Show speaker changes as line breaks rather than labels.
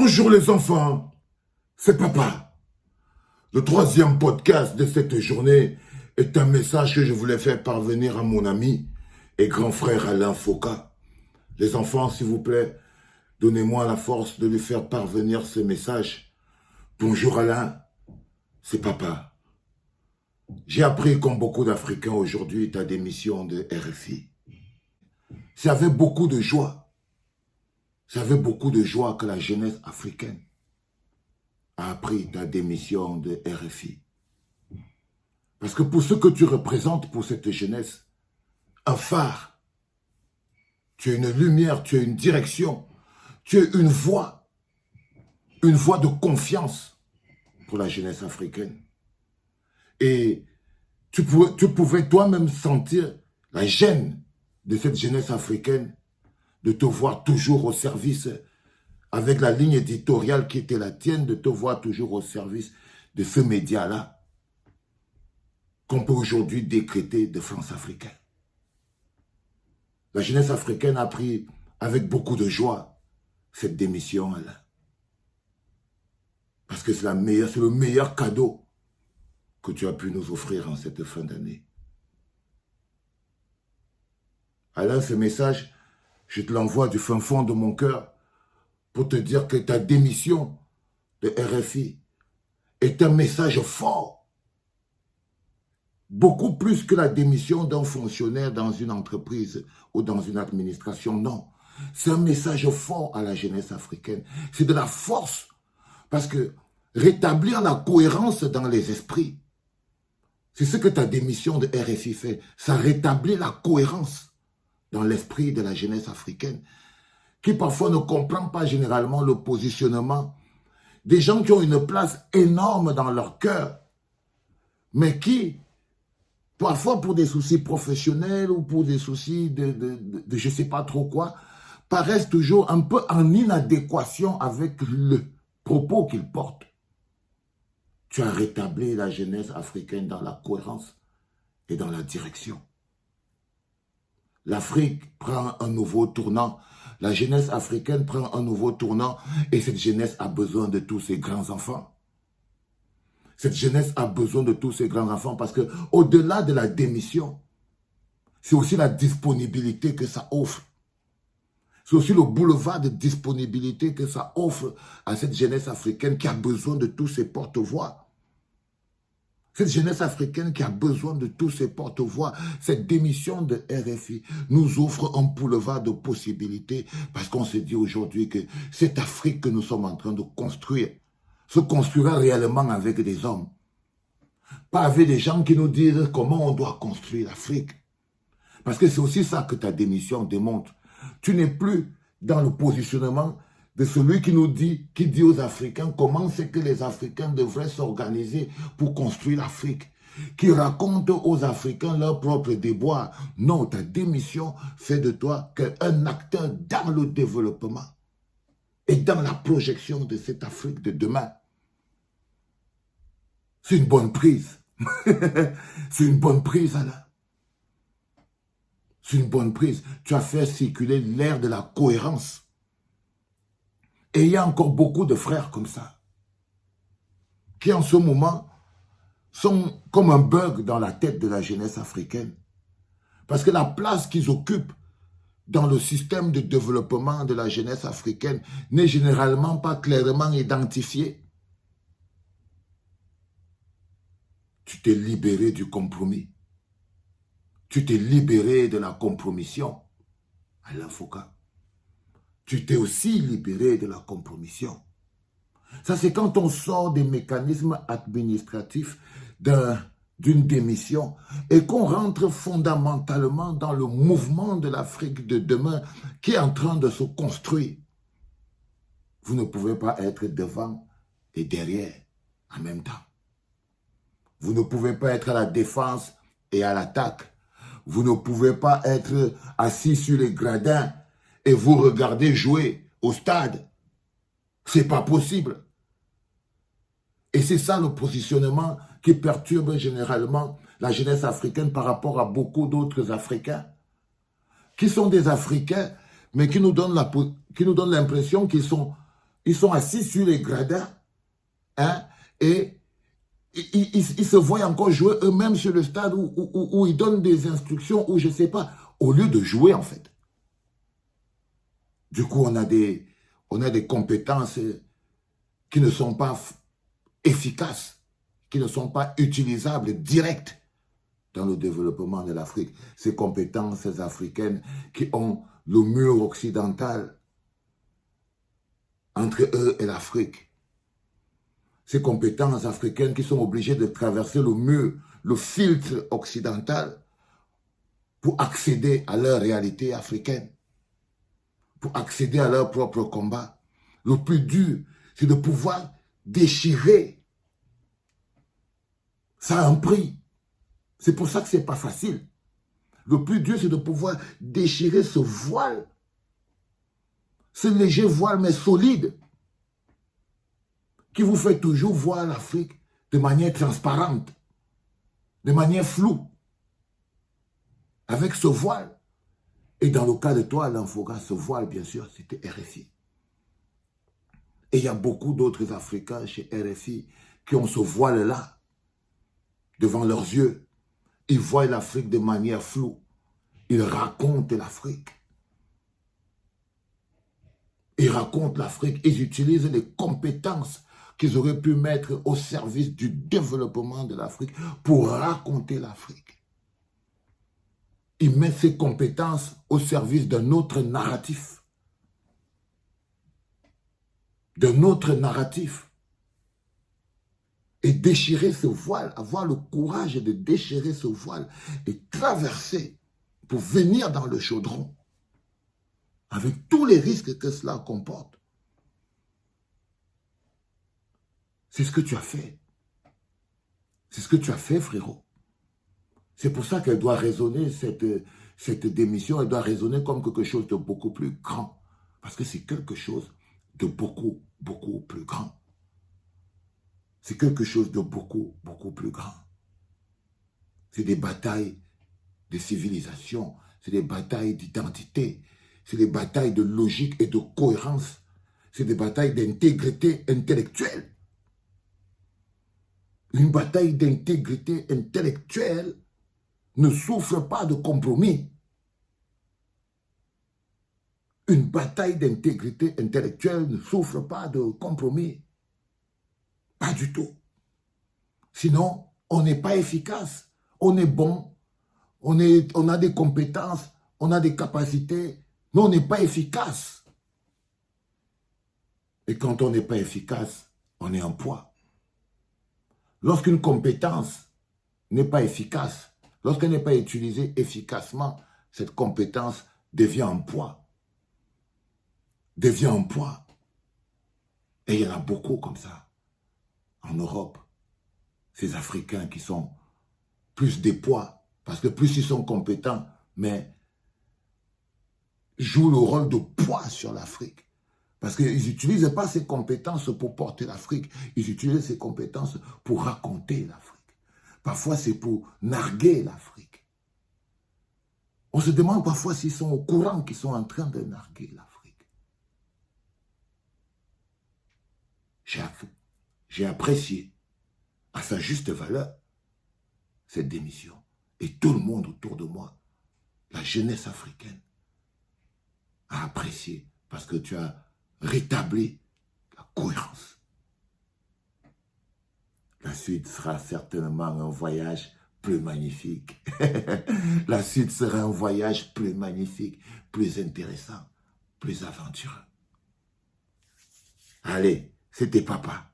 Bonjour les enfants, c'est papa. Le troisième podcast de cette journée est un message que je voulais faire parvenir à mon ami et grand frère Alain Foka. Les enfants, s'il vous plaît, donnez-moi la force de lui faire parvenir ce message. Bonjour Alain, c'est papa. J'ai appris, comme beaucoup d'Africains aujourd'hui, ta démission de RFI. C'est avec beaucoup de joie. C'est avec beaucoup de joie que la jeunesse africaine a appris ta démission de RFI. Parce que pour ce que tu représentes pour cette jeunesse, un phare, tu es une lumière, tu es une direction, tu es une voix de confiance pour la jeunesse africaine. Et tu pouvais toi-même sentir la gêne de cette jeunesse africaine de te voir toujours au service, avec la ligne éditoriale qui était la tienne, de te voir toujours au service de ce média-là, qu'on peut aujourd'hui décréter de France africaine. La jeunesse africaine a pris avec beaucoup de joie cette démission-là. Parce que c'est le meilleur cadeau que tu as pu nous offrir en cette fin d'année. Alain, ce message, je te l'envoie du fin fond de mon cœur pour te dire que ta démission de RFI est un message fort. Beaucoup plus que la démission d'un fonctionnaire dans une entreprise ou dans une administration, non. C'est un message fort à la jeunesse africaine. C'est de la force. Parce que rétablir la cohérence dans les esprits, c'est ce que ta démission de RFI fait. Ça rétablit la cohérence dans l'esprit de la jeunesse africaine, qui parfois ne comprend pas généralement le positionnement des gens qui ont une place énorme dans leur cœur, mais qui, parfois pour des soucis professionnels ou pour des soucis de je ne sais pas trop quoi, paraissent toujours un peu en inadéquation avec le propos qu'ils portent. Tu as rétabli la jeunesse africaine dans la cohérence et dans la direction. L'Afrique prend un nouveau tournant. La jeunesse africaine prend un nouveau tournant et cette jeunesse a besoin de tous ces grands enfants. Cette jeunesse a besoin de tous ces grands enfants parce que au-delà de la démission, c'est aussi la disponibilité que ça offre. C'est aussi le boulevard de disponibilité que ça offre à cette jeunesse africaine qui a besoin de tous ces porte-voix. Cette jeunesse africaine qui a besoin de tous ces porte-voix, cette démission de RFI nous offre un boulevard de possibilités parce qu'on se dit aujourd'hui que cette Afrique que nous sommes en train de construire se construira réellement avec des hommes. Pas avec des gens qui nous disent comment on doit construire l'Afrique. Parce que c'est aussi ça que ta démission démontre. Tu n'es plus dans le positionnement de celui qui dit aux Africains comment c'est que les Africains devraient s'organiser pour construire l'Afrique, qui raconte aux Africains leurs propres déboires. Non, ta démission fait de toi un acteur dans le développement et dans la projection de cette Afrique de demain. C'est une bonne prise. C'est une bonne prise, Alain. C'est une bonne prise. Tu as fait circuler l'air de la cohérence. Et il y a encore beaucoup de frères comme ça, qui en ce moment sont comme un bug dans la tête de la jeunesse africaine. Parce que la place qu'ils occupent dans le système de développement de la jeunesse africaine n'est généralement pas clairement identifiée. Tu t'es libéré du compromis. Tu t'es libéré de la compromission. Alain Foka. Tu t'es aussi libéré de la compromission. Ça, c'est quand on sort des mécanismes administratifs d'une démission et qu'on rentre fondamentalement dans le mouvement de l'Afrique de demain qui est en train de se construire. Vous ne pouvez pas être devant et derrière en même temps. Vous ne pouvez pas être à la défense et à l'attaque. Vous ne pouvez pas être assis sur les gradins et vous regardez jouer au stade. C'est pas possible. Et c'est ça le positionnement qui perturbe généralement la jeunesse africaine par rapport à beaucoup d'autres Africains, qui sont des Africains, mais qui nous donnent l'impression qu'ils sont Ils sont assis sur les gradins, hein, et ils se voient encore jouer eux-mêmes sur le stade où ils donnent des instructions, ou je ne sais pas, au lieu de jouer en fait. Du coup, on a des compétences qui ne sont pas efficaces, qui ne sont pas utilisables directes dans le développement de l'Afrique. Ces compétences africaines qui ont le mur occidental entre eux et l'Afrique. Ces compétences africaines qui sont obligées de traverser le mur, le filtre occidental pour accéder à leur réalité africaine, pour accéder à leur propre combat. Le plus dur, c'est de pouvoir déchirer. Ça a un prix. C'est pour ça que ce n'est pas facile. Le plus dur, c'est de pouvoir déchirer ce voile. Ce léger voile, mais solide, qui vous fait toujours voir l'Afrique de manière transparente, de manière floue. Avec ce voile. Et dans le cas de toi, Alain Foka, ce voile, bien sûr, c'était RFI. Et il y a beaucoup d'autres Africains chez RFI qui ont ce voile-là devant leurs yeux. Ils voient l'Afrique de manière floue. Ils racontent l'Afrique. Ils racontent l'Afrique. Ils utilisent les compétences qu'ils auraient pu mettre au service du développement de l'Afrique pour raconter l'Afrique. Ils mettent ces compétences au service d'un autre narratif. D'un autre narratif. Et déchirer ce voile, avoir le courage de déchirer ce voile et traverser pour venir dans le chaudron avec tous les risques que cela comporte. C'est ce que tu as fait. C'est ce que tu as fait, frérot. C'est pour ça qu'elle doit résonner, cette démission, elle doit résonner comme quelque chose de beaucoup plus grand. Parce que c'est quelque chose de beaucoup, beaucoup plus grand. C'est quelque chose de beaucoup, beaucoup plus grand. C'est des batailles de civilisation, c'est des batailles d'identité, c'est des batailles de logique et de cohérence, c'est des batailles d'intégrité intellectuelle. Une bataille d'intégrité intellectuelle ne souffre pas de compromis. Une bataille d'intégrité intellectuelle ne souffre pas de compromis. Pas du tout. Sinon, on n'est pas efficace. On est bon, on a des compétences, on a des capacités, mais on n'est pas efficace. Et quand on n'est pas efficace, on est en poids. Lorsqu'une compétence n'est pas efficace, lorsqu'elle n'est pas utilisée efficacement, cette compétence devient un poids. Devient un poids. Et il y en a beaucoup comme ça. En Europe, ces Africains qui sont plus des poids, parce que plus ils sont compétents, mais jouent le rôle de poids sur l'Afrique. Parce qu'ils n'utilisent pas ces compétences pour porter l'Afrique, ils utilisent ces compétences pour raconter l'Afrique. Parfois, c'est pour narguer l'Afrique. On se demande parfois s'ils sont au courant qu'ils sont en train de narguer l'Afrique. J'ai apprécié à sa juste valeur cette démission. Et tout le monde autour de moi, la jeunesse africaine, a apprécié parce que tu as rétabli la cohérence. La suite sera certainement un voyage plus magnifique. La suite sera un voyage plus magnifique, plus intéressant, plus aventureux. Allez, c'était papa.